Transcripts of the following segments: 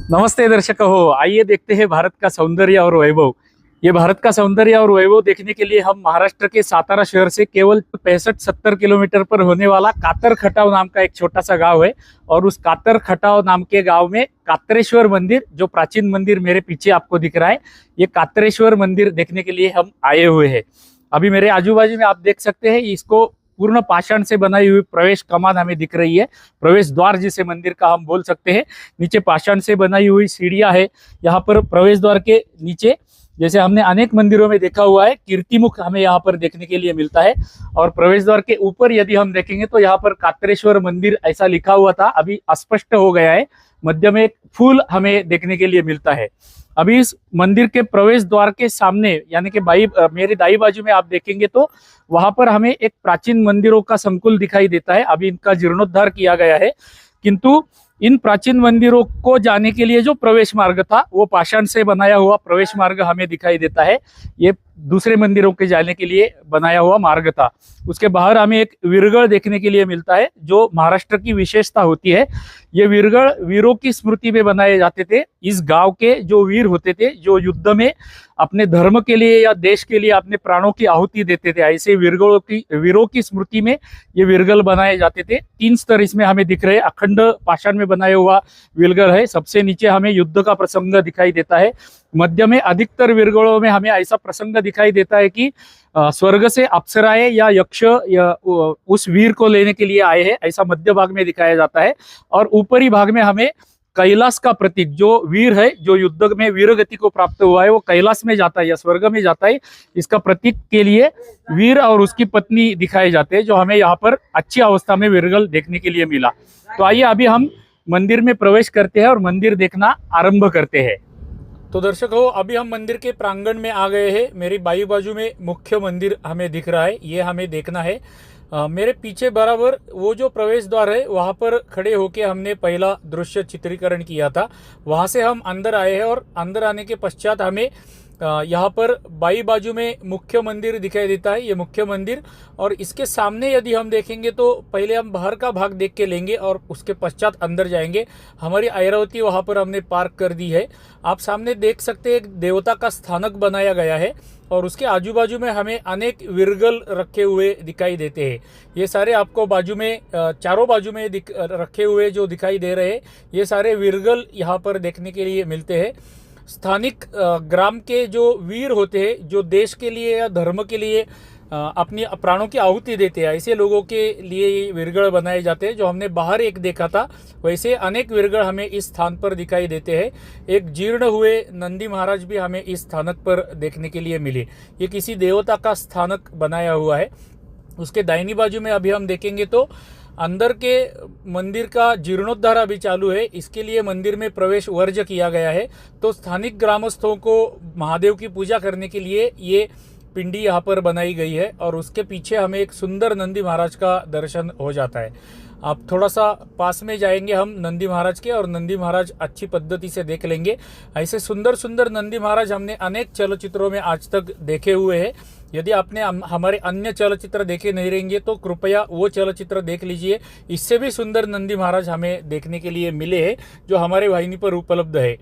नमस्ते दर्शक हो, आइए देखते हैं भारत का सौंदर्य और वैभव। ये भारत का सौंदर्य और वैभव देखने के लिए हम महाराष्ट्र के सातारा शहर से केवल 65-70 किलोमीटर पर होने वाला कातर खटाव नाम का एक छोटा सा गांव है। और उस कातर खटाव नाम के गांव में कात्रेश्वर मंदिर, जो प्राचीन मंदिर मेरे पीछे आपको दिख रहा है, ये कात्रेश्वर मंदिर देखने के लिए हम आए हुए हैं। अभी मेरे आजू बाजू में आप देख सकते हैं, इसको पूर्ण पाषाण से बनाई हुई प्रवेश कमान हमें दिख रही है। प्रवेश द्वार जिसे मंदिर का हम बोल सकते हैं। नीचे पाषाण से बनाई हुई सीढ़ियां है। यहाँ पर प्रवेश द्वार के नीचे, जैसे हमने अनेक मंदिरों में देखा हुआ है, कीर्तिमुख हमें यहाँ पर देखने के लिए मिलता है। और प्रवेश द्वार के ऊपर यदि हम देखेंगे तो यहाँ पर कात्रेश्वर मंदिर ऐसा लिखा हुआ था, अभी अस्पष्ट हो गया है। मध्य में एक फूल हमें देखने के लिए मिलता है। अभी इस मंदिर के प्रवेश द्वार के सामने, यानी कि मेरी दाई बाजू में आप देखेंगे तो वहां पर हमें एक प्राचीन मंदिरों का संकुल दिखाई देता है। अभी इनका जीर्णोद्धार किया गया है, किंतु इन प्राचीन मंदिरों को जाने के लिए जो प्रवेश मार्ग था वो पाषाण से बनाया हुआ प्रवेश मार्ग हमें दिखाई देता है। ये दूसरे मंदिरों के जाने के लिए बनाया हुआ मार्ग था। उसके बाहर हमें एक वीरगढ़ देखने के लिए मिलता है, जो महाराष्ट्र की विशेषता होती है। ये वीरगढ़ वीरों की स्मृति में बनाए जाते थे। इस गांव के जो वीर होते थे, जो युद्ध में अपने धर्म के लिए या देश के लिए अपने प्राणों की आहुति देते थे, ऐसे वीरों की स्मृति में ये वीरगढ़ बनाए जाते थे। 3 स्तर इसमें हमें दिख रहे हैं। अखंड पाषाण में बनाया हुआ वीरगढ़ है। सबसे नीचे हमें युद्ध का प्रसंग दिखाई देता है। मध्य में अधिकतर वीरगढ़ों में हमें ऐसा प्रसंग दिखाई देता है कि स्वर्ग से अप्सराएं या यक्ष या उस वीर को लेने के लिए आए हैं, ऐसा मध्य भाग में दिखाया जाता है। और ऊपरी भाग में हमें कैलाश का प्रतीक, जो वीर है, जो युद्ध में वीर गति को प्राप्त हुआ है, वो कैलाश में जाता है या स्वर्ग में जाता है, इसका प्रतीक के लिए वीर और उसकी पत्नी दिखाए जाते हैं, जो हमें यहाँ पर अच्छी अवस्था में वीरगल देखने के लिए मिला। तो आइए अभी हम मंदिर में प्रवेश करते हैं और मंदिर देखना आरंभ करते हैं। तो दर्शकों, अभी हम मंदिर के प्रांगण में आ गए हैं। मेरी बाई बाजू में मुख्य मंदिर हमें दिख रहा है, ये हमें देखना है। मेरे पीछे बराबर वो जो प्रवेश द्वार है, वहाँ पर खड़े होके हमने पहला दृश्य चित्रीकरण किया था। वहाँ से हम अंदर आए हैं और अंदर आने के पश्चात हमें यहाँ पर बाई बाजू में मुख्य मंदिर दिखाई देता है, ये मुख्य मंदिर। और इसके सामने यदि हम देखेंगे तो पहले हम बाहर का भाग देख के लेंगे और उसके पश्चात अंदर जाएंगे। हमारी ऐरावती वहाँ पर हमने पार्क कर दी है। आप सामने देख सकते हैं, एक देवता का स्थानक बनाया गया है और उसके आजू बाजू में हमें अनेक वीरगल रखे हुए दिखाई देते हैं। ये सारे आपको बाजू में, चारों बाजू में रखे हुए जो दिखाई दे रहे हैं, ये सारे वीरगल यहाँ पर देखने के लिए मिलते हैं। स्थानिक ग्राम के जो वीर होते हैं, जो देश के लिए या धर्म के लिए अपनी प्राणों की आहुति देते हैं, ऐसे लोगों के लिए ये वीरगढ़ बनाए जाते हैं। जो हमने बाहर एक देखा था, वैसे अनेक वीरगढ़ हमें इस स्थान पर दिखाई देते हैं। एक जीर्ण हुए नंदी महाराज भी हमें इस स्थानक पर देखने के लिए मिले। ये किसी देवता का स्थानक बनाया हुआ है। उसके दाहिनी बाजू में अभी हम देखेंगे तो अंदर के मंदिर का जीर्णोद्धार अभी चालू है। इसके लिए मंदिर में प्रवेश वर्ज्य किया गया है। तो स्थानिक ग्रामस्थों को महादेव की पूजा करने के लिए ये पिंडी यहाँ पर बनाई गई है और उसके पीछे हमें एक सुंदर नंदी महाराज का दर्शन हो जाता है। आप थोड़ा सा पास में जाएंगे हम नंदी महाराज के, और नंदी महाराज अच्छी पद्धति से देख लेंगे। ऐसे सुंदर सुंदर नंदी महाराज हमने अनेक चलचित्रों में आज तक देखे हुए हैं। यदि आपने हमारे अन्य चलचित्र देखे नहीं रहेंगे तो कृपया वो चलचित्र देख लीजिए। इससे भी सुंदर नंदी महाराज हमें देखने के लिए मिले हैं, जो हमारे वाहिनी पर उपलब्ध है।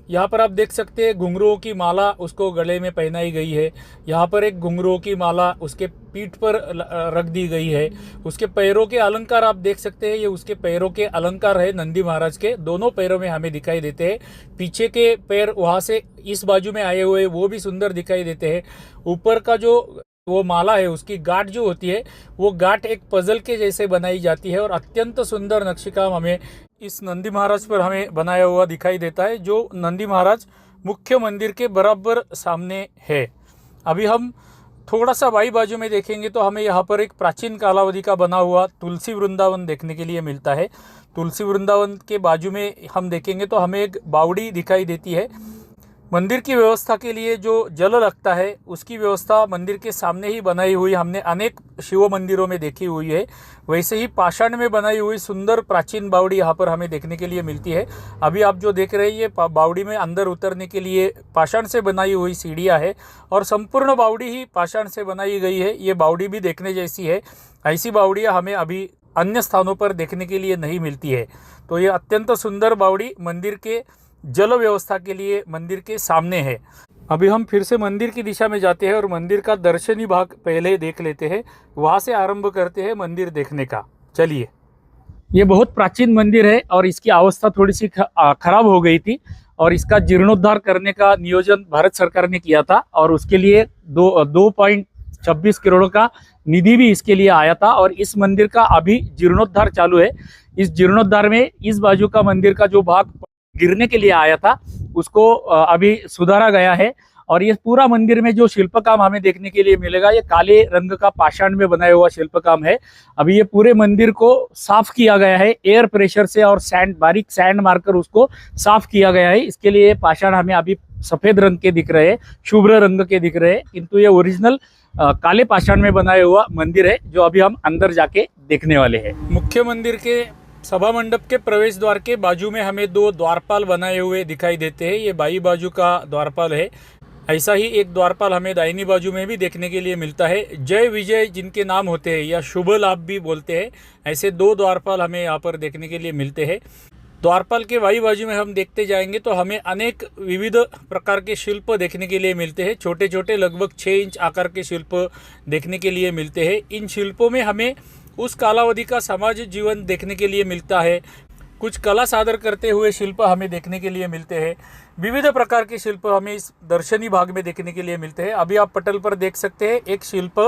यहाँ पर आप देख सकते हैं घुंघरुओं की माला उसको गले में पहनाई गई है। यहाँ पर एक घुंघरुओं की माला उसके पीठ पर रख दी गई है। उसके पैरों के अलंकार आप देख सकते हैं, ये उसके पैरों के अलंकार है नंदी महाराज के। दोनों पैरों में हमें दिखाई देते हैं। पीछे के पैर वहाँ से इस बाजू में आए हुए वो भी सुंदर दिखाई देते हैं। ऊपर का जो वो माला है, उसकी गांठ जो होती है, वो गांठ एक पजल के जैसे बनाई जाती है और अत्यंत सुंदर नक्शीकाम हमें इस नंदी महाराज पर हमें बनाया हुआ दिखाई देता है, जो नंदी महाराज मुख्य मंदिर के बराबर सामने है। अभी हम थोड़ा सा बाई बाजू में देखेंगे तो हमें यहाँ पर एक प्राचीन कालावधि का बना हुआ तुलसी वृंदावन देखने के लिए मिलता है। तुलसी वृंदावन के बाजू में हम देखेंगे तो हमें एक बावड़ी दिखाई देती है। मंदिर की व्यवस्था के लिए जो जल लगता है, उसकी व्यवस्था मंदिर के सामने ही बनाई हुई हमने अनेक शिव मंदिरों में देखी हुई है। वैसे ही पाषाण में बनाई हुई सुंदर प्राचीन बावड़ी यहाँ पर हमें देखने के लिए मिलती है। अभी आप जो देख रहे हैं, ये बावड़ी में अंदर उतरने के लिए पाषाण से बनाई हुई सीढ़ियाँ है और संपूर्ण बावड़ी ही पाषाण से बनाई गई है। ये बावड़ी भी देखने जैसी है। ऐसी बावड़ियाँ हमें अभी अन्य स्थानों पर देखने के लिए नहीं मिलती है। तो ये अत्यंत सुंदर बावड़ी मंदिर के जल व्यवस्था के लिए मंदिर के सामने है। अभी हम फिर से मंदिर की दिशा में जाते हैं और मंदिर का दर्शनी भाग पहले देख लेते हैं, वहाँ से आरंभ करते हैं मंदिर देखने का। चलिए। ये बहुत प्राचीन मंदिर है और इसकी अवस्था थोड़ी सी खराब हो गई थी और इसका जीर्णोद्धार करने का नियोजन भारत सरकार ने किया था और उसके लिए 2.26 करोड़ का निधि भी इसके लिए आया था और इस मंदिर का अभी जीर्णोद्धार चालू है। इस जीर्णोद्धार में इस बाजू का मंदिर का जो भाग गिरने के लिए आया था उसको अभी सुधारा गया है और ये पूरा मंदिर में जो शिल्प काम हमें देखने के लिए मिलेगा, ये काले रंग का पाषाण में बनाया हुआ शिल्प काम है। अभी ये पूरे मंदिर को साफ किया गया है एयर प्रेशर से और बारीक सैंड मारकर उसको साफ किया गया है। इसके लिए पाषाण हमें अभी सफेद रंग के दिख रहे हैं, शुभ्र रंग के दिख रहे हैं, किंतु ये ओरिजिनल काले पाषाण में बनाया हुआ मंदिर है जो अभी हम अंदर जाके देखने वाले हैं। मुख्य मंदिर के सभा मंडप के प्रवेश द्वार के बाजू में हमें 2 द्वारपाल बनाए हुए दिखाई देते हैं। ये बाई बाजू का द्वारपाल है। ऐसा ही एक द्वारपाल हमें दाहिनी बाजू में भी देखने के लिए मिलता है। जय विजय जिनके नाम होते हैं या शुभ लाभ भी बोलते हैं, ऐसे 2 द्वारपाल हमें यहाँ पर देखने के लिए मिलते हैं। द्वारपाल के बाई बाजू में हम देखते जाएंगे तो हमें अनेक विविध प्रकार के शिल्प देखने के लिए मिलते हैं। छोटे छोटे लगभग 6 इंच आकार के शिल्प देखने के लिए मिलते हैं। इन शिल्पों में हमें उस कालावधि का समाज जीवन देखने के लिए मिलता है। कुछ कला सादर करते हुए शिल्प हमें देखने के लिए मिलते हैं। विविध प्रकार के शिल्प हमें इस दर्शनी भाग में देखने के लिए मिलते हैं। अभी आप पटल पर देख सकते हैं एक शिल्प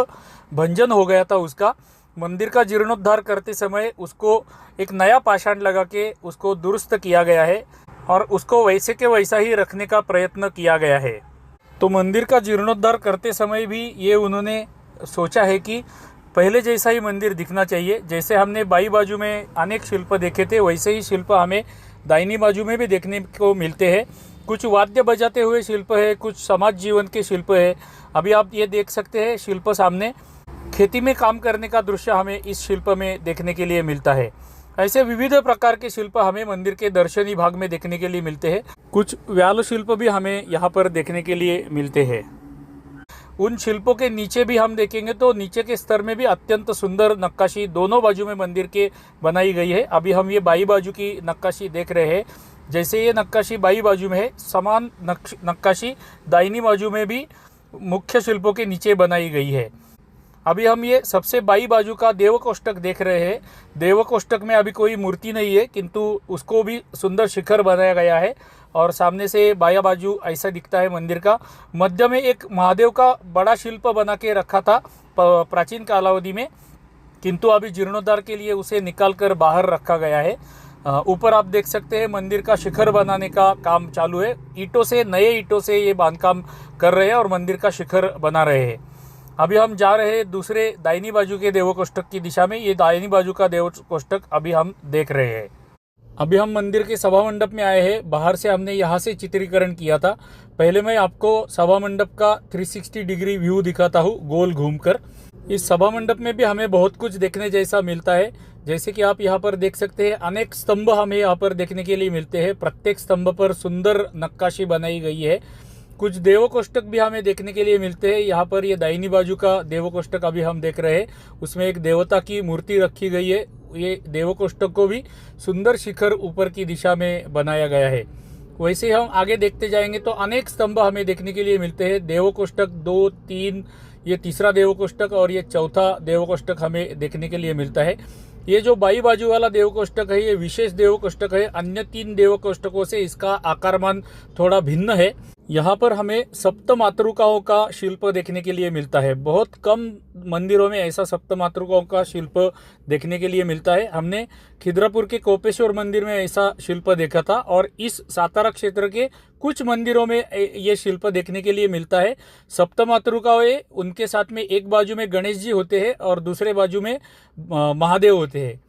भंजन हो गया था, उसका मंदिर का जीर्णोद्धार करते समय उसको एक नया पाषाण लगा के उसको दुरुस्त किया गया है और उसको वैसे के वैसा ही रखने का प्रयत्न किया गया है। तो मंदिर का जीर्णोद्धार करते समय भी ये उन्होंने सोचा है कि पहले जैसा ही मंदिर दिखना चाहिए। जैसे हमने बाई बाजू में अनेक शिल्प देखे थे वैसे ही शिल्प हमें दाहिनी बाजू में भी देखने को मिलते हैं। कुछ वाद्य बजाते हुए शिल्प है, कुछ समाज जीवन के शिल्प है। अभी आप ये देख सकते हैं शिल्प सामने खेती में काम करने का दृश्य हमें इस शिल्प में देखने के लिए मिलता है। ऐसे विविध प्रकार के शिल्प हमें मंदिर के दर्शनी भाग में देखने के लिए मिलते हैं। कुछ व्याल शिल्प भी हमें यहाँ पर देखने के लिए मिलते हैं। उन शिल्पों के नीचे भी हम देखेंगे तो नीचे के स्तर में भी अत्यंत सुंदर नक्काशी दोनों बाजू में मंदिर के बनाई गई है। अभी हम ये बाई बाजू की नक्काशी देख रहे हैं। जैसे ये नक्काशी बाई बाजू में है, समान नक्काशी दाहिनी बाजू में भी मुख्य शिल्पों के नीचे बनाई गई है। अभी हम ये सबसे बाई बाजू का देव कोष्टक देख रहे हैं। देव कोष्टक में अभी कोई मूर्ति नहीं है, किंतु उसको भी सुंदर शिखर बनाया गया है और सामने से बाया बाजू ऐसा दिखता है मंदिर का। मध्य में एक महादेव का बड़ा शिल्प बना के रखा था प्राचीन कालावधि में, किंतु अभी जीर्णोद्धार के लिए उसे निकाल कर बाहर रखा गया है। ऊपर आप देख सकते हैं मंदिर का शिखर बनाने का काम चालू है। ईंटों से, नए ईंटों से ये बांधकाम कर रहे हैं और मंदिर का शिखर बना रहे हैं। अभी हम जा रहे हैं दूसरे दाहिनी बाजू के देव कोष्टक की दिशा में। ये दाहिनी बाजू का देव कोष्टक अभी हम देख रहे हैं। अभी हम मंदिर के सभा मंडप में आए हैं। बाहर से हमने यहाँ से चित्रीकरण किया था। पहले मैं आपको सभा मंडप का 360 डिग्री व्यू दिखाता हूँ गोल घूमकर। इस सभा मंडप में भी हमें बहुत कुछ देखने जैसा मिलता है। जैसे कि आप यहाँ पर देख सकते हैं अनेक स्तंभ हमें यहाँ पर देखने के लिए मिलते हैं। प्रत्येक स्तंभ पर सुंदर नक्काशी बनाई गई है। कुछ देव कोष्टक भी हमें देखने के लिए मिलते हैं। यहाँ पर ये दाहिनी बाजू का देव कोष्टक अभी हम देख रहे हैं, उसमें एक देवता की मूर्ति रखी गई है। ये देव कोष्टक को भी सुंदर शिखर ऊपर की दिशा में बनाया गया है। वैसे ही हम आगे देखते जाएंगे तो अनेक स्तंभ हमें देखने के लिए मिलते हैं। देव कोष्टक 2, 3, ये तीसरा देव कोष्टक और ये चौथा देव कोष्टक हमें देखने के लिए मिलता है। ये जो बाई बाजू वाला देव कोष्टक है ये विशेष देव कोष्टक है। अन्य 3 देव कोष्टकों से इसका आकारमान थोड़ा भिन्न है। यहाँ पर हमें सप्त मातृकाओं का शिल्प देखने के लिए मिलता है। बहुत कम मंदिरों में ऐसा सप्त मातृकाओं का शिल्प देखने के लिए मिलता है। हमने खिद्रापुर के कोपेश्वर मंदिर में ऐसा शिल्प देखा था और इस सातारा क्षेत्र के कुछ मंदिरों में ये शिल्प देखने के लिए मिलता है। सप्त मातृकाएं, उनके साथ में एक बाजू में गणेश जी होते हैं और दूसरे बाजू में महादेव होते हैं।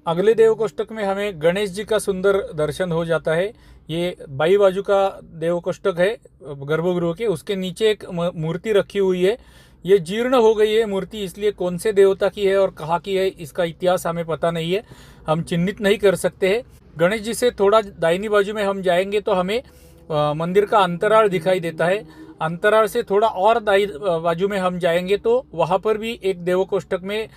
अगले देव कोष्टक में हमें गणेश जी का सुंदर दर्शन हो जाता है। ये बाई बाजू का देव कोष्टक है गर्भगृह के, उसके नीचे एक मूर्ति रखी हुई है। ये जीर्ण हो गई है मूर्ति, इसलिए कौन से देवता की है और कहाँ की है इसका इतिहास हमें पता नहीं है, हम चिन्हित नहीं कर सकते हैं। गणेश जी से थोड़ा दाहिनी बाजू में हम जाएंगे तो हमें मंदिर का अंतराल दिखाई देता है। अंतराल से थोड़ा और दाहिनी बाजू में हम जाएंगे तो वहाँ पर भी एक देव कोष्टक में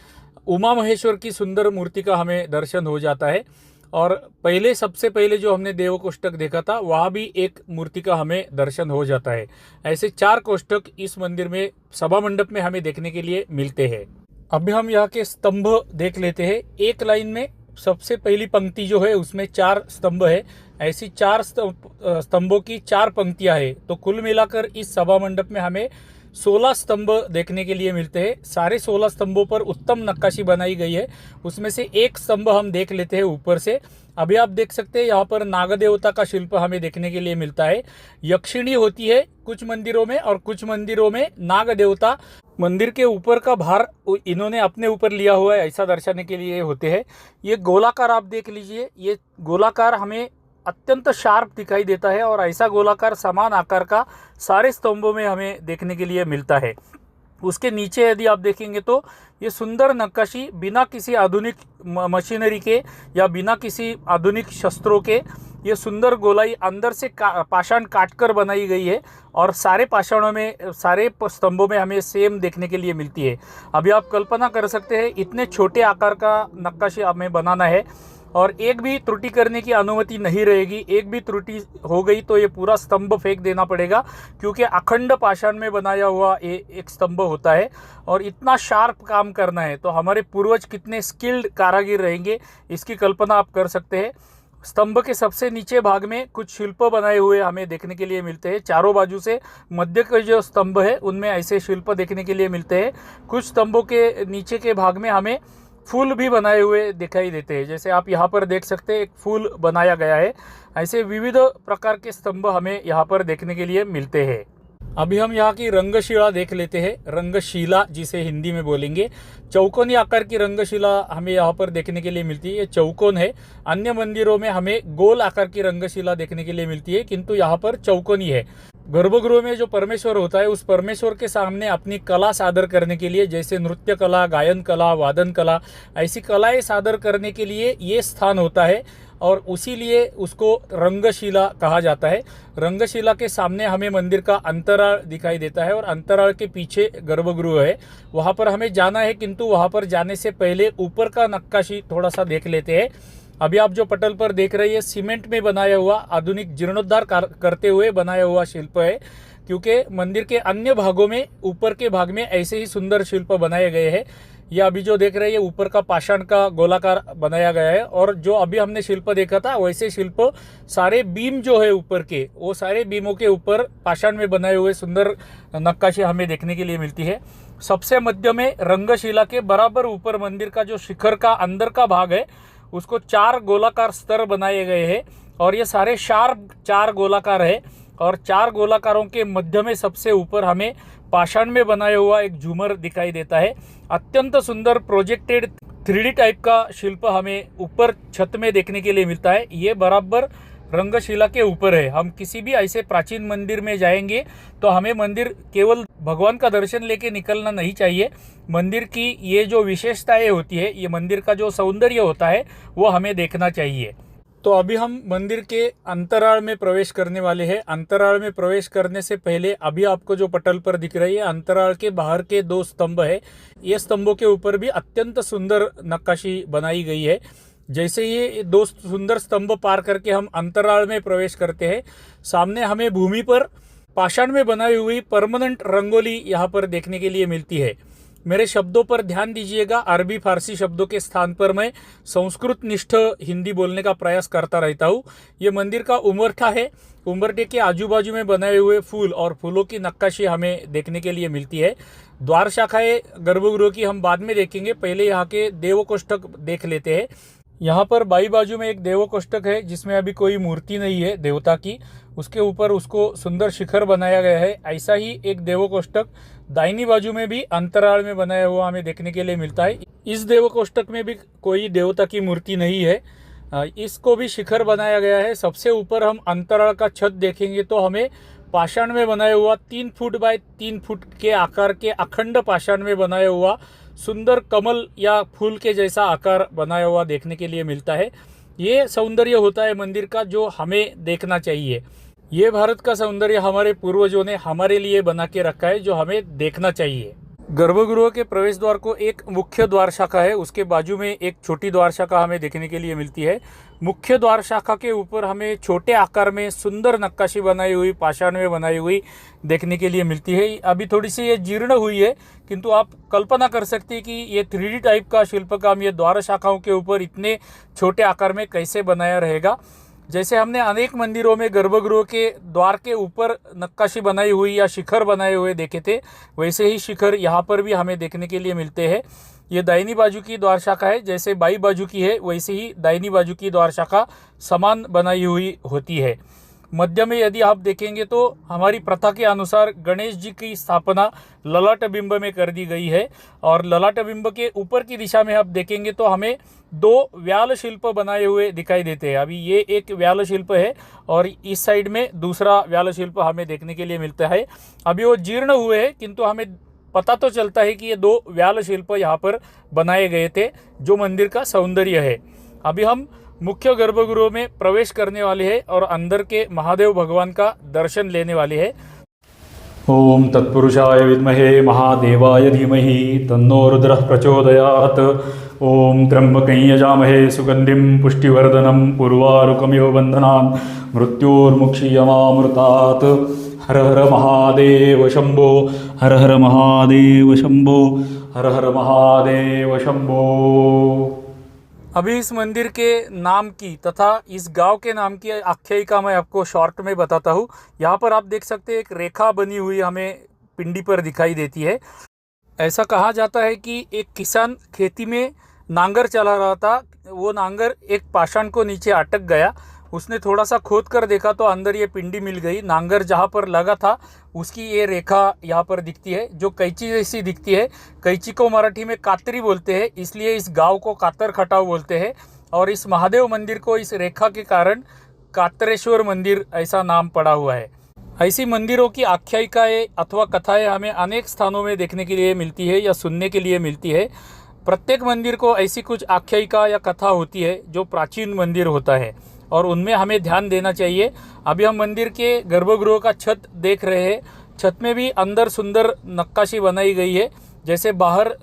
उमा महेश्वर की सुंदर मूर्ति का हमें दर्शन हो जाता है। और पहले सबसे पहले जो हमने देव कोष्टक देखा था वहाँ भी एक मूर्ति का हमें दर्शन हो जाता है। ऐसे 4 कोष्टक इस मंदिर में सभा मंडप में हमें देखने के लिए मिलते हैं। अभी हम यहाँ के स्तंभ देख लेते हैं। एक लाइन में सबसे पहली पंक्ति जो है उसमें 4 स्तंभ है। ऐसी 4 स्तंभों की 4 पंक्तियां है। तो कुल मिलाकर इस सभा मंडप में हमें 16 स्तंभ देखने के लिए मिलते हैं। सारे 16 स्तंभों पर उत्तम नक्काशी बनाई गई है। उसमें से एक स्तंभ हम देख लेते हैं ऊपर से। अभी आप देख सकते हैं यहाँ पर नाग देवता का शिल्प हमें देखने के लिए मिलता है। यक्षिणी होती है कुछ मंदिरों में और कुछ मंदिरों में नाग देवता मंदिर के ऊपर का भार इन्होंने अपने ऊपर लिया हुआ है, ऐसा दर्शाने के लिए होते हैं। ये गोलाकार आप देख लीजिए, ये गोलाकार हमें अत्यंत शार्प दिखाई देता है और ऐसा गोलाकार समान आकार का सारे स्तंभों में हमें देखने के लिए मिलता है। उसके नीचे यदि आप देखेंगे तो ये सुंदर नक्काशी बिना किसी आधुनिक मशीनरी के या बिना किसी आधुनिक शस्त्रों के ये सुंदर गोलाई अंदर से पाषाण काटकर बनाई गई है और सारे पाषाणों में, सारे स्तंभों में हमें सेम देखने के लिए मिलती है। अभी आप कल्पना कर सकते हैं इतने छोटे आकार का नक्काशी हमें बनाना है और एक भी त्रुटि करने की अनुमति नहीं रहेगी। एक भी त्रुटि हो गई तो ये पूरा स्तंभ फेंक देना पड़ेगा, क्योंकि अखंड पाषाण में बनाया हुआ एक स्तंभ होता है और इतना शार्प काम करना है तो हमारे पूर्वज कितने स्किल्ड कारागिर रहेंगे इसकी कल्पना आप कर सकते हैं। स्तंभ के सबसे नीचे भाग में कुछ शिल्प बनाए हुए हमें देखने के लिए मिलते हैं। चारों बाजू से मध्य के जो स्तंभ है उनमें ऐसे शिल्प देखने के लिए मिलते हैं। कुछ स्तंभों के नीचे के भाग में हमें फूल भी बनाए हुए दिखाई देते हैं। जैसे आप यहाँ पर देख सकते हैं एक फूल बनाया गया है। ऐसे विविध प्रकार के स्तंभ हमें यहाँ पर देखने के लिए मिलते हैं। अभी हम यहाँ की रंगशिला देख लेते हैं। रंगशिला जिसे हिंदी में बोलेंगे, चौकोनी आकार की रंगशिला हमें यहाँ पर देखने के लिए मिलती है। ये चौकोन है। अन्य मंदिरों में हमें गोल आकार की रंगशिला देखने के लिए मिलती है, किंतु यहाँ पर चौकोनी है। गर्भगृह में जो परमेश्वर होता है उस परमेश्वर के सामने अपनी कला सादर करने के लिए, जैसे नृत्य कला, गायन कला, वादन कला, ऐसी कलाएं सादर करने के लिए ये स्थान होता है और उसीलिए उसको रंगशिला कहा जाता है। रंगशिला के सामने हमें मंदिर का अंतराल दिखाई देता है और अंतराल के पीछे गर्भगृह है। वहाँ पर हमें जाना है, किंतु वहाँ पर जाने से पहले ऊपर का नक्काशी थोड़ा सा देख लेते हैं। अभी आप जो पटल पर देख रहे हैं सीमेंट में बनाया हुआ, आधुनिक जीर्णोद्धार करते हुए बनाया हुआ शिल्प है, क्योंकि मंदिर के अन्य भागों में ऊपर के भाग में ऐसे ही सुंदर शिल्प बनाए गए हैं। यह अभी जो देख रहे हैं ऊपर का पाषाण का गोलाकार बनाया गया है और जो अभी हमने शिल्प देखा था वैसे शिल्प सारे बीम जो है ऊपर के, वो सारे बीमों के ऊपर पाषाण में बनाए हुए सुंदर नक्काशी हमें देखने के लिए मिलती है। सबसे मध्य में रंगशिला के बराबर ऊपर मंदिर का जो शिखर का अंदर का भाग है उसको 4 गोलाकार स्तर बनाए गए हैं और ये सारे शार्प 4 गोलाकार है और 4 गोलाकारों के मध्य में सबसे ऊपर हमें पाषाण में बनाया हुआ एक झूमर दिखाई देता है। अत्यंत सुंदर प्रोजेक्टेड 3D टाइप का शिल्प हमें ऊपर छत में देखने के लिए मिलता है। ये बराबर रंगशिला के ऊपर है। हम किसी भी ऐसे प्राचीन मंदिर में जाएंगे तो हमें मंदिर केवल भगवान का दर्शन लेके निकलना नहीं चाहिए। मंदिर की ये जो विशेषताएं होती है, ये मंदिर का जो सौंदर्य होता है वो हमें देखना चाहिए। तो अभी हम मंदिर के अंतराल में प्रवेश करने वाले हैं। अंतराल में प्रवेश करने से पहले अभी आपको जो पटल पर दिख रही है अंतराल के बाहर के 2 स्तंभ है। ये स्तंभों के ऊपर भी अत्यंत सुंदर नक्काशी बनाई गई है। जैसे ये 2 सुंदर स्तंभ पार करके हम अंतराल में प्रवेश करते हैं, सामने हमें भूमि पर पाषाण में बनाई हुई परमानेंट रंगोली यहाँ पर देखने के लिए मिलती है। मेरे शब्दों पर ध्यान दीजिएगा। अरबी फारसी शब्दों के स्थान पर मैं संस्कृत निष्ठ हिंदी बोलने का प्रयास करता रहता हूँ। ये मंदिर का उमरठा है। उमरठे के आजू बाजू में बनाए हुए फूल और फूलों की नक्काशी हमें देखने के लिए मिलती है। द्वार शाखाएं गर्भगृह की हम बाद में देखेंगे, पहले यहाँ के देव कोष्ठक देख लेते हैं। यहाँ पर बाई बाजू में एक देव कोष्ठक है जिसमें अभी कोई मूर्ति नहीं है देवता की, उसके ऊपर उसको सुंदर शिखर बनाया गया है। ऐसा ही एक देव कोष्ठक दाहिनी बाजू में भी अंतराल में बनाया हुआ हमें देखने के लिए मिलता है। इस देव कोष्ठक में भी कोई देवता की मूर्ति नहीं है, इसको भी शिखर बनाया गया है। सबसे ऊपर हम अंतराल का छत देखेंगे तो हमें पाषाण में बनाया हुआ 3 फुट बाय 3 फुट के आकार के अखंड पाषाण में बनाया हुआ सुंदर कमल या फूल के जैसा आकार बनाया हुआ देखने के लिए मिलता है। ये सौंदर्य होता है मंदिर का जो हमें देखना चाहिए। ये भारत का सौंदर्य हमारे पूर्वजों ने हमारे लिए बना के रखा है जो हमें देखना चाहिए। गर्भगृह के प्रवेश द्वार को एक मुख्य द्वार शाखा है, उसके बाजू में एक छोटी द्वार शाखा हमें देखने के लिए मिलती है। मुख्य द्वार शाखा के ऊपर हमें छोटे आकार में सुंदर नक्काशी बनाई हुई, पाषाण में बनाई हुई देखने के लिए मिलती है। अभी थोड़ी सी ये जीर्ण हुई है, किंतु आप कल्पना कर सकते हैं कि ये 3D टाइप का शिल्पकाम ये द्वार शाखाओं के ऊपर इतने छोटे आकार में कैसे बनाया रहेगा। जैसे हमने अनेक मंदिरों में गर्भगृह के द्वार के ऊपर नक्काशी बनाई हुई या शिखर बनाए हुए देखे थे, वैसे ही शिखर यहाँ पर भी हमें देखने के लिए मिलते हैं। ये दाहिनी बाजू की द्वार शाखा है, जैसे बाई बाजू की है वैसे ही दाहिनी बाजू की द्वार शाखा समान बनाई हुई होती है। मध्य में यदि आप देखेंगे तो हमारी प्रथा के अनुसार गणेश जी की स्थापना ललाट बिंब में कर दी गई है, और ललाट बिंब के ऊपर की दिशा में आप देखेंगे तो हमें दो व्याल शिल्प बनाए हुए दिखाई देते हैं। अभी ये एक व्याल शिल्प है और इस साइड में दूसरा व्याल शिल्प हमें देखने के लिए मिलता है। अभी वो जीर्ण हुए हैं, किंतु हमें पता तो चलता है कि ये दो व्याल शिल्प यहाँ पर बनाए गए थे, जो मंदिर का सौंदर्य है। अभी हम मुख्य गर्भगृह में प्रवेश करने वाले हैं और अंदर के महादेव भगवान का दर्शन लेने वाले हैं। ओम तत्पुरुषाय विद्महे महादेवाय धीमहि तन्नो रुद्रः प्रचोदयात्। ओम त्र्यंबकं यजामहे सुगंधिं पुष्टिवर्धनं उर्वारुकमिव बन्धनान् मृत्योर्मुक्षीयमामृतात्। हर हर महादेव शंभो, हर हर महादेव शंभो, हर हर महादेव शंभो। अभी इस मंदिर के नाम की तथा इस गांव के नाम की आख्यायिका मैं आपको शॉर्ट में बताता हूँ। यहाँ पर आप देख सकते हैं एक रेखा बनी हुई हमें पिंडी पर दिखाई देती है। ऐसा कहा जाता है कि एक किसान खेती में नांगर चला रहा था, वो नांगर एक पाषाण को नीचे अटक गया। उसने थोड़ा सा खोद कर देखा तो अंदर ये पिंडी मिल गई। नांगर जहाँ पर लगा था उसकी ये रेखा यहाँ पर दिखती है, जो कैंची जैसी दिखती है। कैंची को मराठी में कातरी बोलते हैं, इसलिए इस गांव को कातर खटाव बोलते हैं। और इस महादेव मंदिर को इस रेखा के कारण कातरेश्वर मंदिर ऐसा नाम पड़ा हुआ है। ऐसी मंदिरों की आख्यायिकाएँ अथवा कथाएँ हमें अनेक स्थानों में देखने के लिए मिलती है या सुनने के लिए मिलती है। प्रत्येक मंदिर को ऐसी कुछ आख्यायिका या कथा होती है जो प्राचीन मंदिर होता है, और उनमें हमें ध्यान देना चाहिए। अभी हम मंदिर के गर्भगृह का छत देख रहे हैं। छत में भी अंदर सुंदर नक्काशी बनाई गई है। जैसे बाहर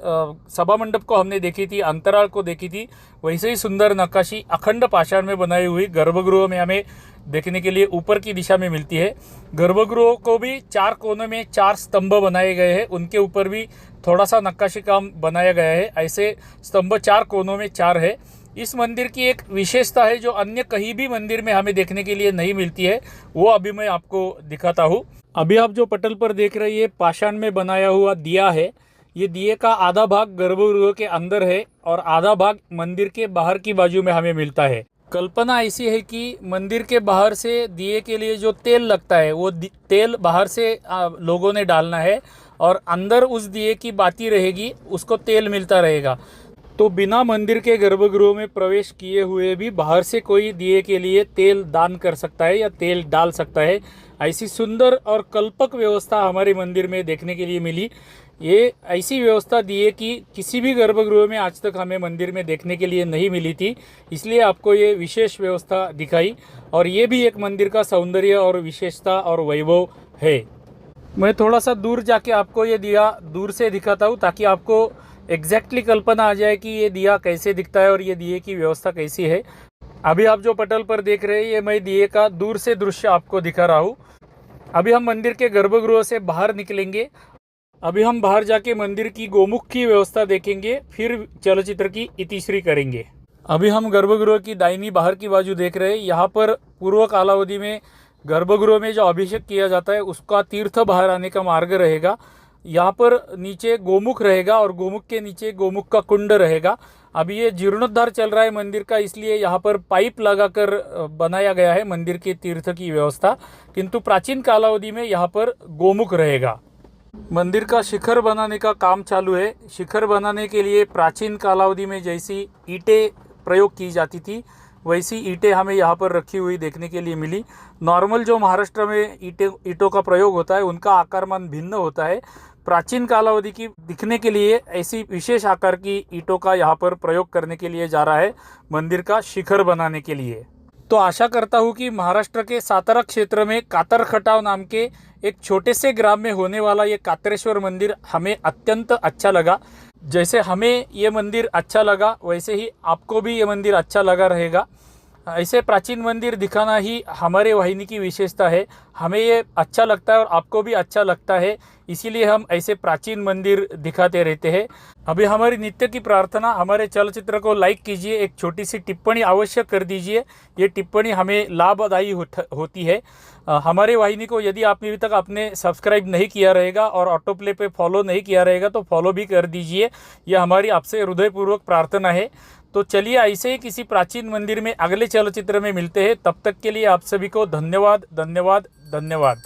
सभा मंडप को हमने देखी थी, अंतराल को देखी थी, वैसे ही सुंदर नक्काशी अखंड पाषाण में बनाई हुई गर्भगृह में हमें देखने के लिए ऊपर की दिशा में मिलती है। गर्भगृह को भी चार कोनों में चार स्तंभ बनाए गए हैं, उनके ऊपर भी थोड़ा सा नक्काशी काम बनाया गया है। ऐसे स्तंभ चार कोनों में चार है। इस मंदिर की एक विशेषता है जो अन्य कहीं भी मंदिर में हमें देखने के लिए नहीं मिलती है, वो अभी मैं आपको दिखाता हूँ। अभी आप जो पटल पर देख रहे हैं ये पाषाण में बनाया हुआ दिया है। ये दिए का आधा भाग गर्भगृह के अंदर है और आधा भाग मंदिर के बाहर की बाजू में हमें मिलता है। कल्पना ऐसी है कि मंदिर के बाहर से दिए के लिए जो तेल लगता है वो तेल बाहर से लोगों ने डालना है, और अंदर उस दिए की बाती रहेगी, उसको तेल मिलता रहेगा। तो बिना मंदिर के गर्भगृह में प्रवेश किए हुए भी बाहर से कोई दिए के लिए तेल दान कर सकता है या तेल डाल सकता है। ऐसी सुंदर और कल्पक व्यवस्था हमारे मंदिर में देखने के लिए मिली। ये ऐसी व्यवस्था दिए कि किसी भी गर्भगृह में आज तक हमें मंदिर में देखने के लिए नहीं मिली थी, इसलिए आपको ये विशेष व्यवस्था दिखाई। और ये भी एक मंदिर का सौंदर्य और विशेषता और वैभव है। मैं थोड़ा सा दूर जाके आपको ये दिया दूर से दिखाता हूँ, ताकि आपको एग्जैक्टली कल्पना आ जाए कि ये दिया कैसे दिखता है और ये दिए की व्यवस्था कैसी है। अभी आप जो पटल पर देख रहे हैं ये मैं दिए का दूर से दृश्य आपको दिखा रहा हूँ। अभी हम मंदिर के गर्भगृह से बाहर निकलेंगे। अभी हम बाहर जाके मंदिर की गोमुख की व्यवस्था देखेंगे, फिर चलचित्र की इतिश्री करेंगे। अभी हम गर्भगृह की दाहिनी बाहर की बाजू देख रहे हैं। यहाँ पर पूर्व कालावधि में गर्भगृह में जो अभिषेक किया जाता है उसका तीर्थ बाहर आने का मार्ग रहेगा। यहाँ पर नीचे गोमुख रहेगा और गोमुख के नीचे गोमुख का कुंड रहेगा। अभी ये जीर्णोद्धार चल रहा है मंदिर का, इसलिए यहाँ पर पाइप लगाकर बनाया गया है मंदिर के तीर्थ की व्यवस्था, किंतु प्राचीन कालावधि में यहाँ पर गोमुख रहेगा। मंदिर का शिखर बनाने का काम चालू है। शिखर बनाने के लिए प्राचीन कालावधि में जैसी ईंटें प्रयोग की जाती थी वैसी ईंटें हमें यहाँ पर रखी हुई देखने के लिए मिली। नॉर्मल जो महाराष्ट्र में ईंटों का प्रयोग होता है उनका आकारमान भिन्न होता है। प्राचीन कालावधि की दिखने के लिए ऐसी विशेष आकार की ईंटों का यहाँ पर प्रयोग करने के लिए जा रहा है मंदिर का शिखर बनाने के लिए। तो आशा करता हूँ कि महाराष्ट्र के सातारा क्षेत्र में कातर खटाव नाम के एक छोटे से ग्राम में होने वाला ये कातरेश्वर मंदिर हमें अत्यंत अच्छा लगा। जैसे हमें ये मंदिर अच्छा लगा वैसे ही आपको भी ये मंदिर अच्छा लगा रहेगा। ऐसे प्राचीन मंदिर दिखाना ही हमारे वाहिनी की विशेषता है। हमें ये अच्छा लगता है और आपको भी अच्छा लगता है, इसीलिए हम ऐसे प्राचीन मंदिर दिखाते रहते हैं। अभी हमारी नित्य की प्रार्थना, हमारे चलचित्र को लाइक कीजिए, एक छोटी सी टिप्पणी अवश्य कर दीजिए। ये टिप्पणी हमें लाभदायी होती है। हमारे वाहिनी को यदि आप अभी तक आपने सब्सक्राइब नहीं किया रहेगा और ऑटो प्ले पे फॉलो नहीं किया रहेगा तो फॉलो भी कर दीजिए। यह हमारी आपसे हृदयपूर्वक प्रार्थना है। तो चलिए ऐसे ही किसी प्राचीन मंदिर में अगले चलचित्र में मिलते हैं। तब तक के लिए आप सभी को धन्यवाद धन्यवाद धन्यवाद।